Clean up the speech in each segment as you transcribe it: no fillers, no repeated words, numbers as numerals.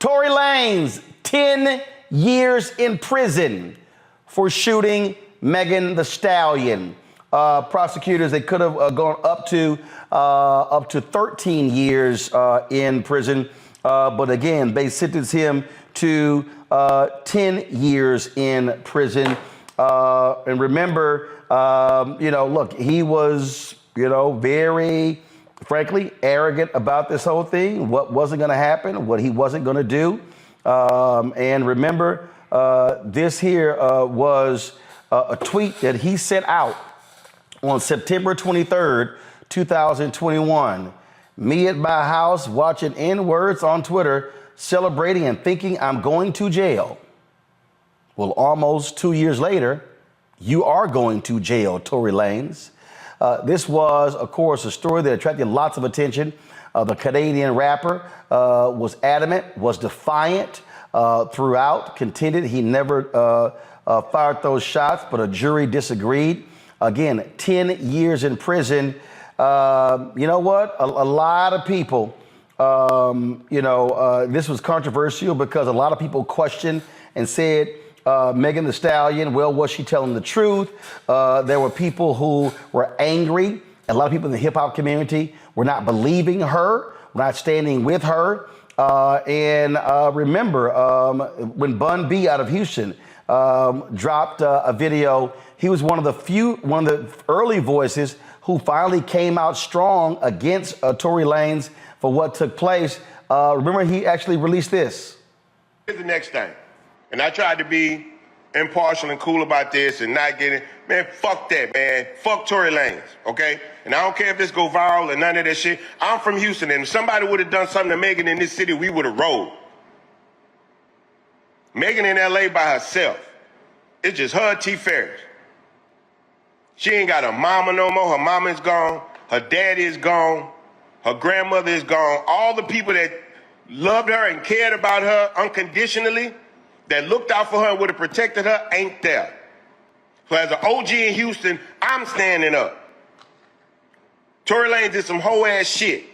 Tory Lanez, 10 years in prison for shooting Megan Thee Stallion. Prosecutors, they could have gone up to 13 years in prison. But again, they sentenced him to 10 years in prison. And remember, look, he was, very, frankly, arrogant about this whole thing, what wasn't going to happen, what he wasn't going to do. And remember, this here was a tweet that he sent out on September 23rd, 2021. Me at my house watching N-words on Twitter, celebrating and thinking I'm going to jail. Well, almost 2 years later, you are going to jail, Tory Lanez. This was, of course, a story that attracted lots of attention. The Canadian rapper was adamant, was defiant throughout, contended he never fired those shots, but a jury disagreed. Again, 10 years in prison. You know what? A lot of people, this was controversial because a lot of people questioned and said, Megan Thee Stallion, well, was she telling the truth? There were people who were angry. A lot of people in the hip hop community were not believing her, were not standing with her. Remember, when Bun B out of Houston dropped a video, he was one of the early voices who finally came out strong against Tory Lanez for what took place. Remember, he actually released this. Here's the next thing. And I tried to be impartial and cool about this and not get it. Man, fuck that, man. Fuck Tory Lanez, okay? And I don't care if this go viral or none of that shit. I'm from Houston, and if somebody would have done something to Megan in this city, we would have rolled. Megan in L.A. by herself. It's just her and T. Ferris. She ain't got a mama no more. Her mama is gone. Her daddy is gone. Her grandmother is gone. All the people that loved her and cared about her unconditionally, that looked out for her and would have protected her, ain't there. So as an OG in Houston, I'm standing up. Tory Lanez did some whole ass shit.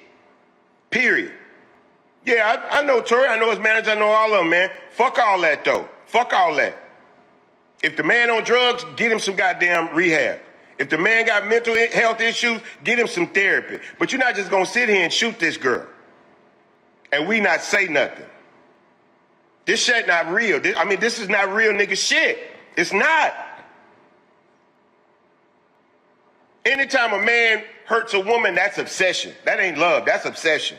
Period. Yeah, I know Tory, I know his manager, I know all of them, man. Fuck all that though. Fuck all that. If the man on drugs, get him some goddamn rehab. If the man got mental health issues, get him some therapy. But you're not just gonna sit here and shoot this girl and we not say nothing. This shit not real. This is not real nigga shit. It's not. Anytime a man hurts a woman, that's obsession. That ain't love, that's obsession.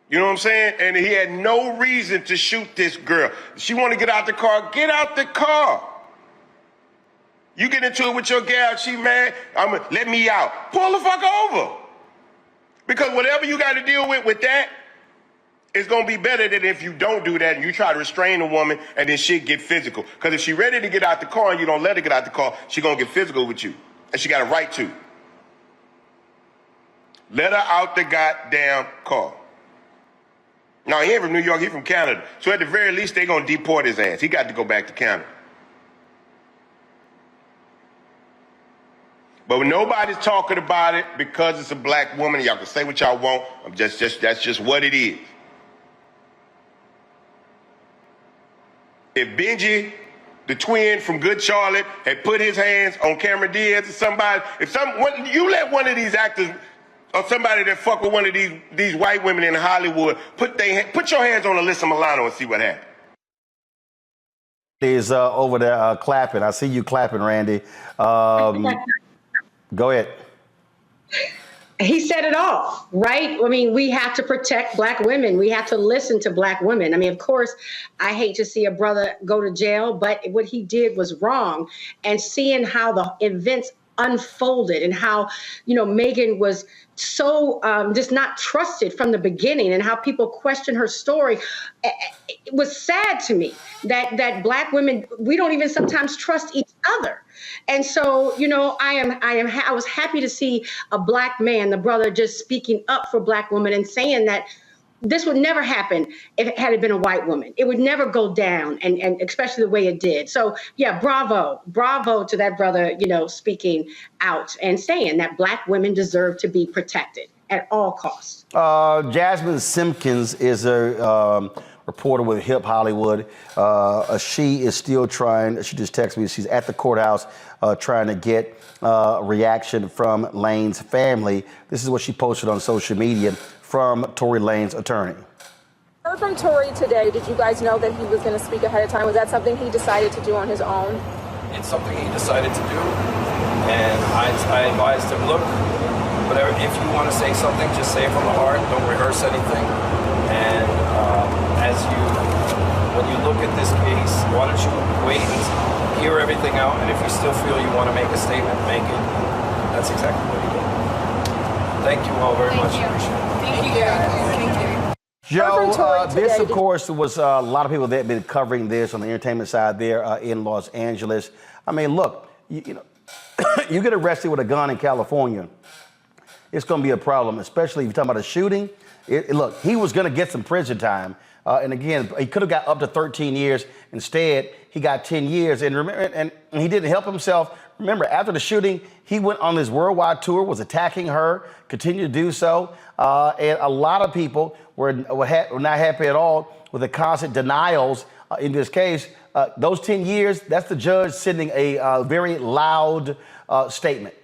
You know what I'm saying? And he had no reason to shoot this girl. She want to get out the car, get out the car. You get into it with your gal, she mad, let me out. Pull the fuck over. Because whatever you got to deal with that, it's going to be better than if you don't do that and you try to restrain a woman and then shit get physical. Because if she ready to get out the car and you don't let her get out the car, she going to get physical with you. And she got a right to. Let her out the goddamn car. Now, he ain't from New York, he from Canada. So at the very least, they going to deport his ass. He got to go back to Canada. But when nobody's talking about it because it's a black woman, y'all can say what y'all want. That's just what it is. If Benji, the twin from Good Charlotte, had put his hands on Cameron Diaz or somebody, you let one of these actors or somebody that fuck with one of these white women in Hollywood, put your hands on Alyssa Milano and see what happens. Is over there clapping. I see you clapping, Randy. Go ahead. He said it all, right? I mean, we have to protect black women. We have to listen to black women. I mean, of course, I hate to see a brother go to jail, but what he did was wrong. And seeing how the events unfolded and how, Megan was so just not trusted from the beginning and how people question her story. It was sad to me that black women, we don't even sometimes trust each other. And so, I was happy to see a black man, the brother, just speaking up for black women and saying that this would never happen if it had been a white woman. It would never go down, and especially the way it did. So, yeah, bravo to that brother, speaking out and saying that black women deserve to be protected. at all costs. Jasmine Simpkins is a reporter with Hip Hollywood. She is still trying. She just texted me. She's at the courthouse trying to get a reaction from Lanez's family. This is what she posted on social media from Tory Lanez's attorney. Heard from Tory today. Did you guys know that he was going to speak ahead of time? Was that something he decided to do on his own? It's something he decided to do, and I advised him, look, whatever, if you want to say something, just say it from the heart. Don't rehearse anything. And when you look at this case, why don't you wait and hear everything out, and if you still feel you want to make a statement, make it. That's exactly what he did. Thank you all very much. Appreciate it. Thank you. Thank you. Joe, this, of course, was a lot of people that have been covering this on the entertainment side there in Los Angeles. I mean, look, you know, you get arrested with a gun in California, it's going to be a problem, especially if you're talking about a shooting. Look, he was going to get some prison time. And again, he could have got up to 13 years. Instead, he got 10 years. And remember, and he didn't help himself. Remember, after the shooting, he went on this worldwide tour, was attacking her, continued to do so. And a lot of people were not happy at all with the constant denials in this case. Those 10 years, that's the judge sending a very loud statement.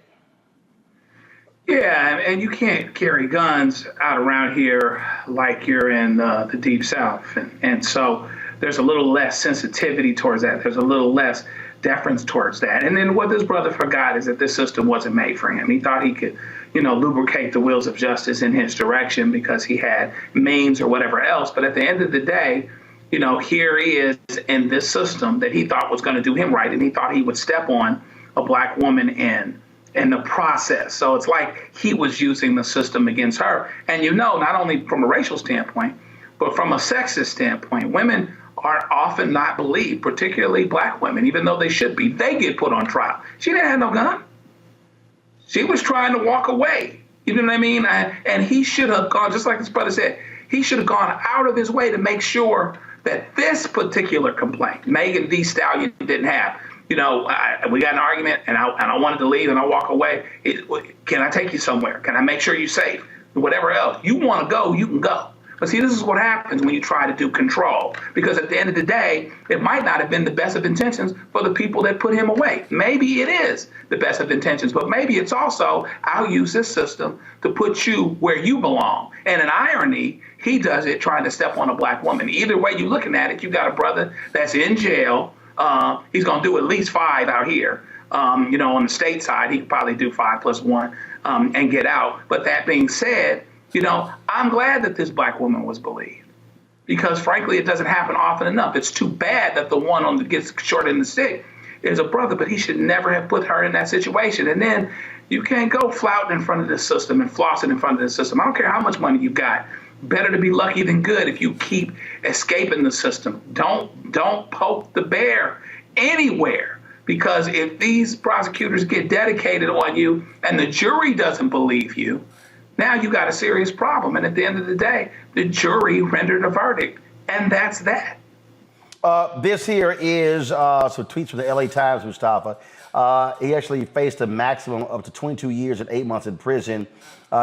Yeah, and you can't carry guns out around here like you're in the Deep South. And so there's a little less sensitivity towards that. There's a little less deference towards that. And then what this brother forgot is that this system wasn't made for him. He thought he could, lubricate the wheels of justice in his direction because he had means or whatever else. But at the end of the day, here he is in this system that he thought was going to do him right. And he thought he would step on a black woman in the process. So it's like he was using the system against her. And not only from a racial standpoint, but from a sexist standpoint, women are often not believed, particularly black women, even though they should be. They get put on trial. She didn't have no gun. She was trying to walk away. You know what I mean? And he should have gone, just like his brother said, he should have gone out of his way to make sure that this particular complaint, Megan Thee Stallion didn't have. We got an argument and I wanted to leave and I walk away. Can I take you somewhere? Can I make sure you're safe? Whatever else. You want to go, you can go. But see, this is what happens when you try to do control. Because at the end of the day, it might not have been the best of intentions for the people that put him away. Maybe it is the best of intentions, but maybe it's also, I'll use this system to put you where you belong. And in irony, he does it trying to step on a black woman. Either way you're looking at it, you got a brother that's in jail. He's going to do at least 5 out here. On the state side, he could probably do 5 + 1 and get out. But that being said, I'm glad that this black woman was believed because, frankly, it doesn't happen often enough. It's too bad that the one on that gets short in the stick is a brother, but he should never have put her in that situation. And then you can't go flouting in front of this system and flossing in front of this system. I don't care how much money you got. Better to be lucky than good if you keep escaping the system. Don't poke the bear anywhere, because if these prosecutors get dedicated on you and the jury doesn't believe you, now you got a serious problem. And at the end of the day, the jury rendered a verdict, and that's that. This here is some tweets from the LA Times, Mustafa. He actually faced a maximum of up to 22 years and 8 months in prison.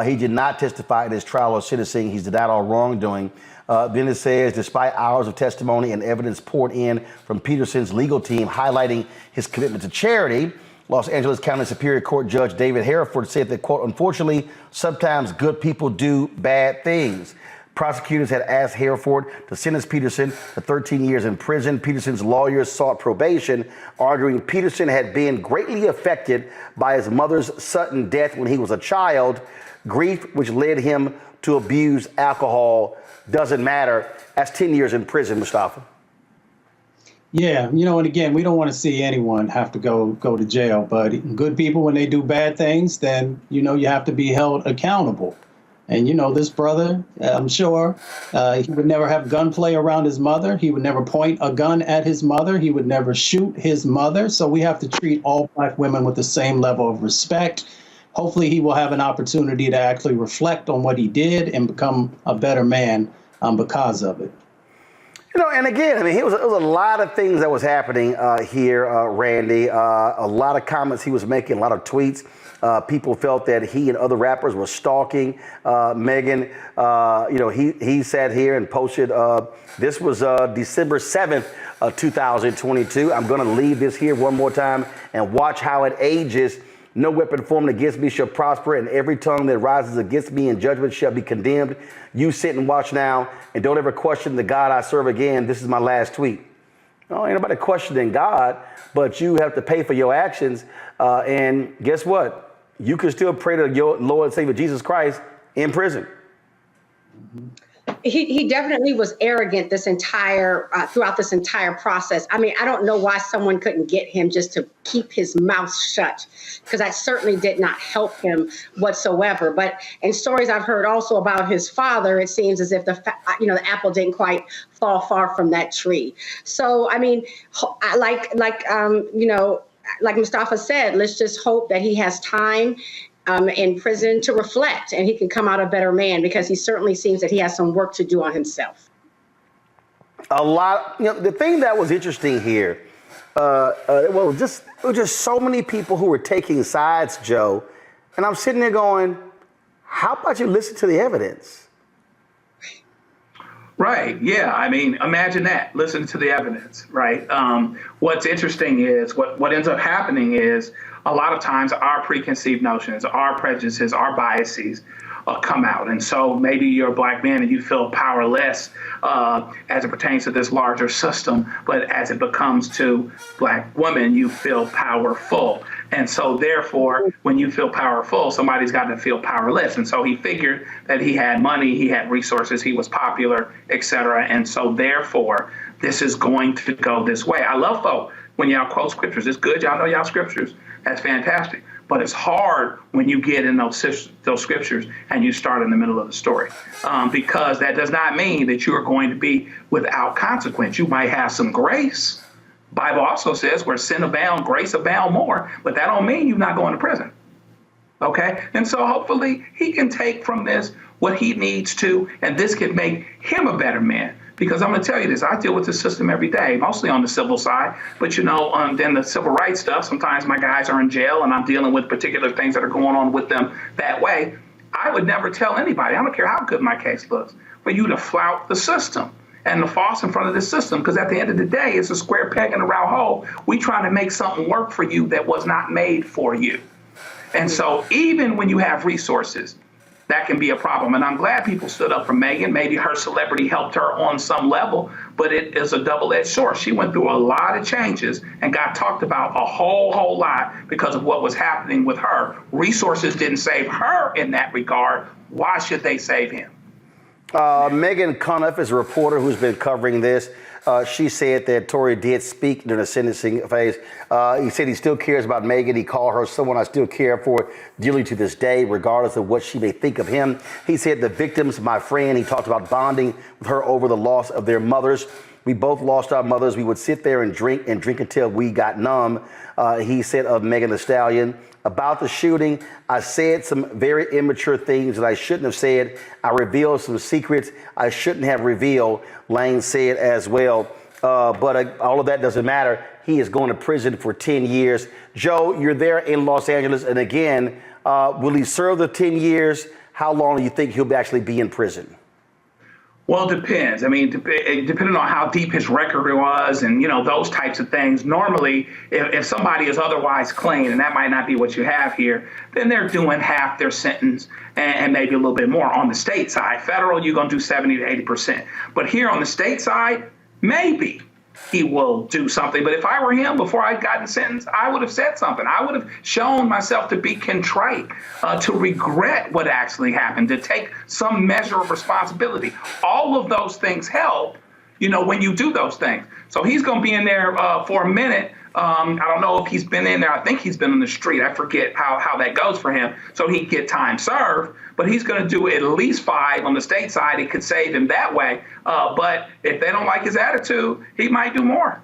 He did not testify in his trial or sentencing. He's denied all wrongdoing. Then it says, despite hours of testimony and evidence poured in from Peterson's legal team highlighting his commitment to charity, Los Angeles County Superior Court Judge David Hereford said that, quote, unfortunately, sometimes good people do bad things. Prosecutors had asked Hereford to sentence Peterson to 13 years in prison. Peterson's lawyers sought probation, arguing Peterson had been greatly affected by his mother's sudden death when he was a child, grief which led him to abuse alcohol. Doesn't matter. That's 10 years in prison, Mustafa. Yeah, and again, we don't want to see anyone have to go to jail, but good people, when they do bad things, then, you have to be held accountable. And, this brother, I'm sure he would never have gunplay around his mother. He would never point a gun at his mother. He would never shoot his mother. So we have to treat all black women with the same level of respect. Hopefully he will have an opportunity to actually reflect on what he did and become a better man because of it. You know, and again, I mean, it was a lot of things that was happening here, Randy. A lot of comments he was making, a lot of tweets. People felt that he and other rappers were stalking Megan. He sat here and posted, this was December 7th, 2022. I'm going to leave this here one more time and watch how it ages. No weapon formed against me shall prosper, and every tongue that rises against me in judgment shall be condemned. You sit and watch now, and don't ever question the God I serve again. This is my last tweet. No, ain't nobody questioning God, but you have to pay for your actions. And guess what? You can still pray to your Lord and Savior Jesus Christ in prison. He definitely was arrogant throughout this entire process. I mean, I don't know why someone couldn't get him just to keep his mouth shut, because that certainly did not help him whatsoever. But in stories I've heard also about his father, it seems as if the apple didn't quite fall far from that tree. So, I mean, like Mustafa said, let's just hope that he has time in prison to reflect, and he can come out a better man, because he certainly seems that he has some work to do on himself. The thing that was interesting here, there were just so many people who were taking sides, Joe, and I'm sitting there going, how about you listen to the evidence? Right. Yeah. I mean, imagine that. Listen to the evidence. Right. What's interesting is what ends up happening is a lot of times our preconceived notions, our prejudices, our biases come out. And so maybe you're a black man and you feel powerless as it pertains to this larger system. But as it becomes to black women, you feel powerful. And so therefore, when you feel powerful, somebody's got to feel powerless. And so he figured that he had money, he had resources, he was popular, et cetera. And so therefore, this is going to go this way. I love, folk, when y'all quote scriptures. It's good. Y'all know y'all scriptures. That's fantastic. But it's hard when you get in those scriptures and you start in the middle of the story, because that does not mean that you are going to be without consequence. You might have some grace. Bible also says where sin abound, grace abound more, but that don't mean you're not going to prison. Okay. And so hopefully he can take from this what he needs to, and this can make him a better man. Because I'm going to tell you this, I deal with the system every day, mostly on the civil side. But, then the civil rights stuff, sometimes my guys are in jail and I'm dealing with particular things that are going on with them that way. I would never tell anybody, I don't care how good my case looks, for you to flout the system and to false in front of the system. Because at the end of the day, it's a square peg in a round hole. We trying to make something work for you that was not made for you. And so even when you have resources, that can be a problem. And I'm glad people stood up for Megan. Maybe her celebrity helped her on some level, but it is a double-edged sword. She went through a lot of changes and got talked about a whole lot because of what was happening with her. Resources didn't save her in that regard. Why should they save him? Megan Cuniff is a reporter who's been covering this. She said that Tory did speak during the sentencing phase. He said he still cares about Megan. He called her someone I still care for dearly to this day, regardless of what she may think of him. He said the victim's my friend. He talked about bonding with her over the loss of their mothers. We both lost our mothers. We would sit there and drink until we got numb. He said of Megan Thee Stallion. About the shooting, I said some very immature things that I shouldn't have said. I revealed some secrets I shouldn't have revealed, Lanez said as well. But all of that doesn't matter. He is going to prison for 10 years. Joe, you're there in Los Angeles. And again, will he serve the 10 years? How long do you think he'll actually be in prison? Well, it depends. I mean, depending on how deep his record was and, those types of things. Normally, if somebody is otherwise clean, and that might not be what you have here, then they're doing half their sentence and maybe a little bit more on the state side. Federal, you're going to do 70 to 80%. But here on the state side, maybe he will do something. But if I were him, before I'd gotten sentenced, I would have said something. I would have shown myself to be contrite, to regret what actually happened, to take some measure of responsibility. All of those things help, when you do those things. So he's going to be in there for a minute. I don't know if he's been in there. I think he's been on the street. I forget how that goes for him. So he'd get time served, but he's going to do at least 5 on the state side. It could save him that way. But if they don't like his attitude, he might do more.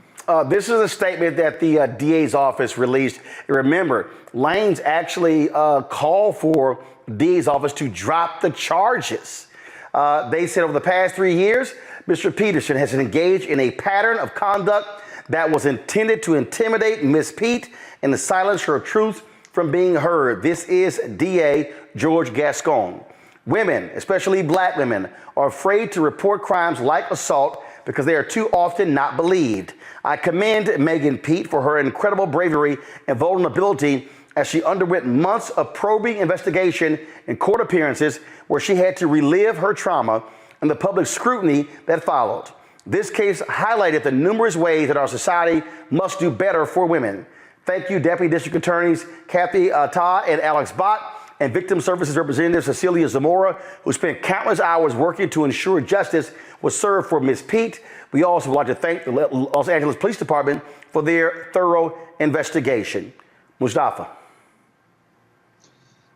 This is a statement that the DA's office released. Remember, Lanez actually called for the DA's office to drop the charges. They said over the past 3 years, Mr. Peterson has engaged in a pattern of conduct that was intended to intimidate Ms. Pete and to silence her truth from being heard. This is DA George Gascon. Women, especially black women, are afraid to report crimes like assault because they are too often not believed. I commend Megan Pete for her incredible bravery and vulnerability as she underwent months of probing investigation and court appearances where she had to relive her trauma and the public scrutiny that followed. This case highlighted the numerous ways that our society must do better for women. Thank you, Deputy District Attorneys Kathy Todd and Alex Bott, and Victim Services Representative Cecilia Zamora, who spent countless hours working to ensure justice was served for Ms. Pete. We also would like to thank the Los Angeles Police Department for their thorough investigation. Mustafa.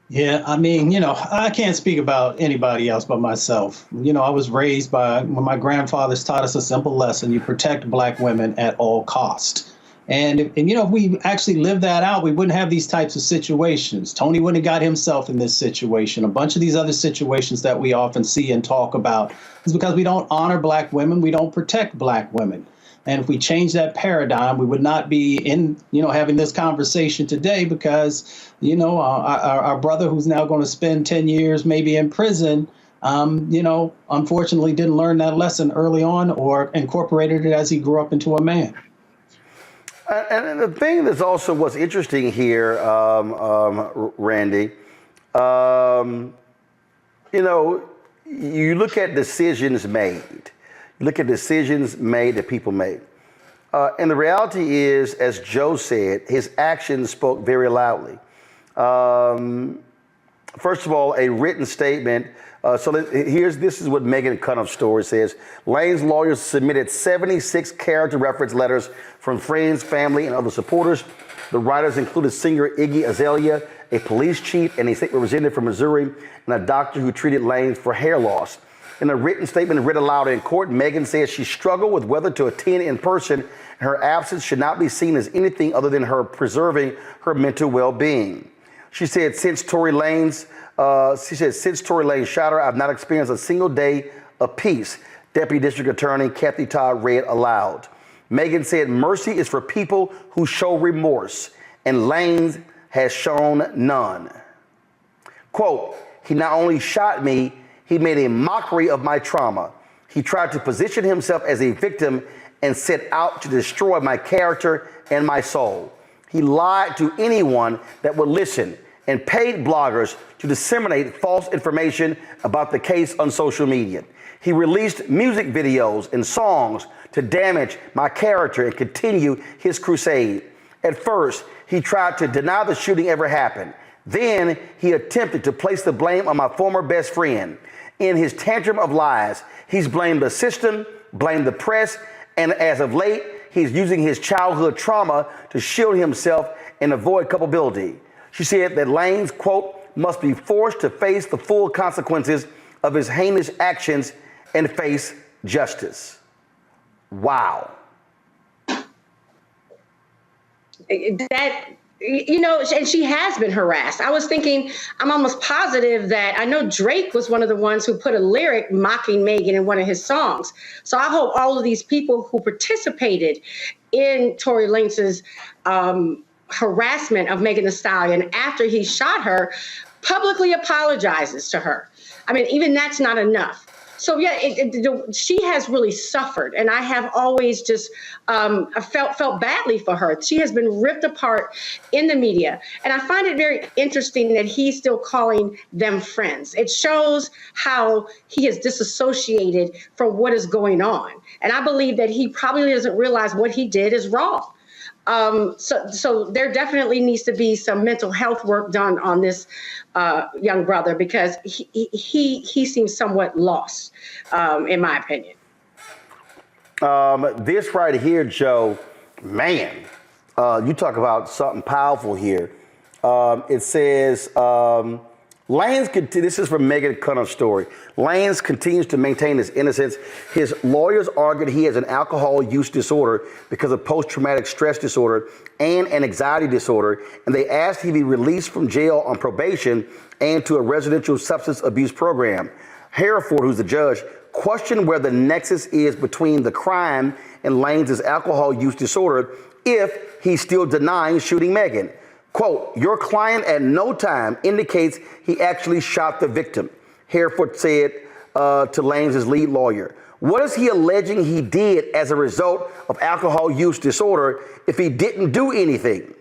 Yeah, I mean, I can't speak about anybody else but myself. I was raised when my grandfathers taught us a simple lesson: you protect black women at all cost. And if we actually lived that out, we wouldn't have these types of situations. Tony wouldn't have got himself in this situation. A bunch of these other situations that we often see and talk about is because we don't honor black women. We don't protect black women. And if we change that paradigm, we would not be having this conversation today because, our brother who's now going to spend 10 years maybe in prison, unfortunately didn't learn that lesson early on or incorporated it as he grew up into a man. And the thing that's also what's interesting here, Randy, you look at decisions made. You look at decisions made that people made. And the reality is, as Joe said, his actions spoke very loudly. First of all, a written statement. This is what Megan Cunnif's story says. Lane's lawyers submitted 76 character reference letters from friends, family, and other supporters. The writers included singer Iggy Azalea, a police chief, and a state representative from Missouri, and a doctor who treated Lanez for hair loss. In a written statement read aloud in court, Megan says she struggled with whether to attend in person. Her absence should not be seen as anything other than her preserving her mental well-being. She said, since Tory Lanez shot her, I've not experienced a single day of peace. Deputy District Attorney Kathy Todd read aloud. Megan said, mercy is for people who show remorse, and Lanez has shown none. Quote, he not only shot me, he made a mockery of my trauma. He tried to position himself as a victim and set out to destroy my character and my soul. He lied to anyone that would listen and paid bloggers to disseminate false information about the case on social media. He released music videos and songs to damage my character and continue his crusade. At first, he tried to deny the shooting ever happened. Then he attempted to place the blame on my former best friend. In his tantrum of lies, he's blamed the system, blamed the press, and as of late, he's using his childhood trauma to shield himself and avoid culpability. She said that Lanez, quote, must be forced to face the full consequences of his heinous actions and face justice. Wow. And she has been harassed. I was thinking, I'm almost positive that I know Drake was one of the ones who put a lyric mocking Megan in one of his songs. So I hope all of these people who participated in Tory Lanez's harassment of Megan Thee Stallion after he shot her publicly apologizes to her. I mean, even that's not enough. So yeah, she has really suffered, and I have always just felt badly for her. She has been ripped apart in the media, and I find it very interesting that he's still calling them friends. It shows how he is disassociated from what is going on, and I believe that he probably doesn't realize what he did is wrong. So there definitely needs to be some mental health work done on this young brother, because he seems somewhat lost, in my opinion. This right here, Joe, man, you talk about something powerful here. It says, Lanez, this is from Megan Cunnif's story. Lanez continues to maintain his innocence. His lawyers argued he has an alcohol use disorder because of post-traumatic stress disorder and an anxiety disorder, and they asked he be released from jail on probation and to a residential substance abuse program. Hereford, who's the judge, question where the nexus is between the crime and Lanez' alcohol use disorder if he's still denying shooting Megan. Quote, your client at no time indicates he actually shot the victim, Hereford said to Lanez' lead lawyer. What is he alleging he did as a result of alcohol use disorder if he didn't do anything?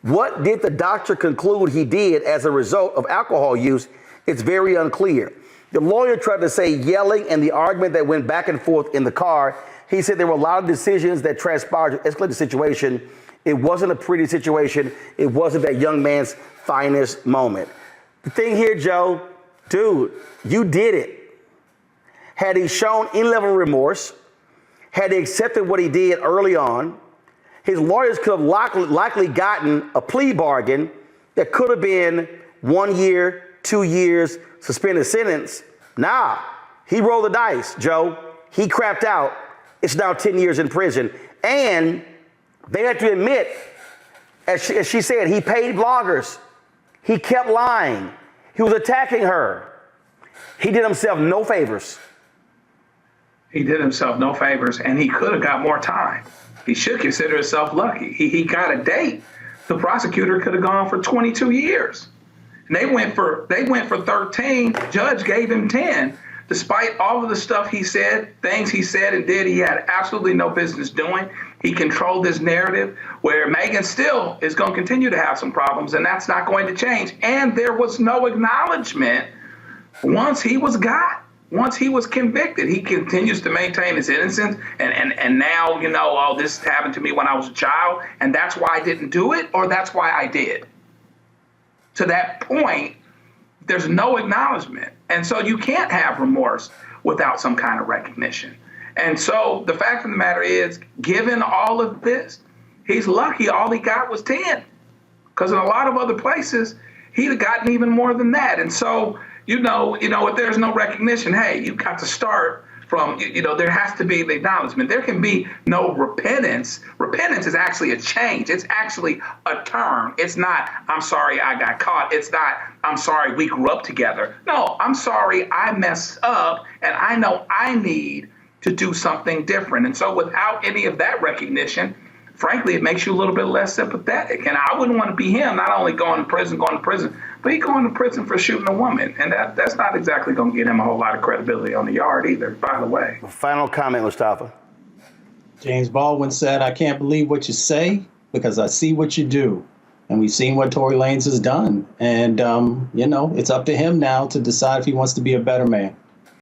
What did the doctor conclude he did as a result of alcohol use? It's very unclear. The lawyer tried to say yelling and the argument that went back and forth in the car. He said there were a lot of decisions that transpired to escalate the situation. It wasn't a pretty situation. It wasn't that young man's finest moment. The thing here, Joe, dude, you did it. Had he shown any level of remorse, had he accepted what he did early on, his lawyers could have likely gotten a plea bargain that could have been 1 year, 2 years, suspended sentence. Nah, he rolled the dice, Joe. He crapped out. It's now 10 years in prison. And they had to admit, as she said, he paid bloggers. He kept lying. He was attacking her. He did himself no favors. He did himself no favors, and he could have got more time. He should consider himself lucky. He got a date. The prosecutor could have gone for 22 years. And they went for 13. Judge gave him 10. Despite all of the stuff he said, things he said and did, he had absolutely no business doing. He controlled this narrative where Megan still is going to continue to have some problems, and that's not going to change. And there was no acknowledgement once he was got. Once he was convicted, he continues to maintain his innocence. And now, oh, this happened to me when I was a child, and that's why I didn't do it, or that's why I did. To that point, there's no acknowledgement. And so you can't have remorse without some kind of recognition. And so the fact of the matter is, given all of this, he's lucky all he got was 10. Because in a lot of other places, he'd have gotten even more than that. And so, if there's no recognition, hey, you've got to start from, there has to be the acknowledgement. There can be no repentance. Repentance is actually a change. It's actually a turn. It's not, I'm sorry I got caught. It's not, I'm sorry we grew up together. No, I'm sorry I messed up, and I know I need to do something different. And so without any of that recognition, frankly, it makes you a little bit less sympathetic. And I wouldn't want to be him, not only going to prison, but he going to prison for shooting a woman. And that's not exactly going to get him a whole lot of credibility on the yard either, by the way. Final comment, Mustafa. James Baldwin said, I can't believe what you say because I see what you do. And we've seen what Tory Lanez has done. And, it's up to him now to decide if he wants to be a better man.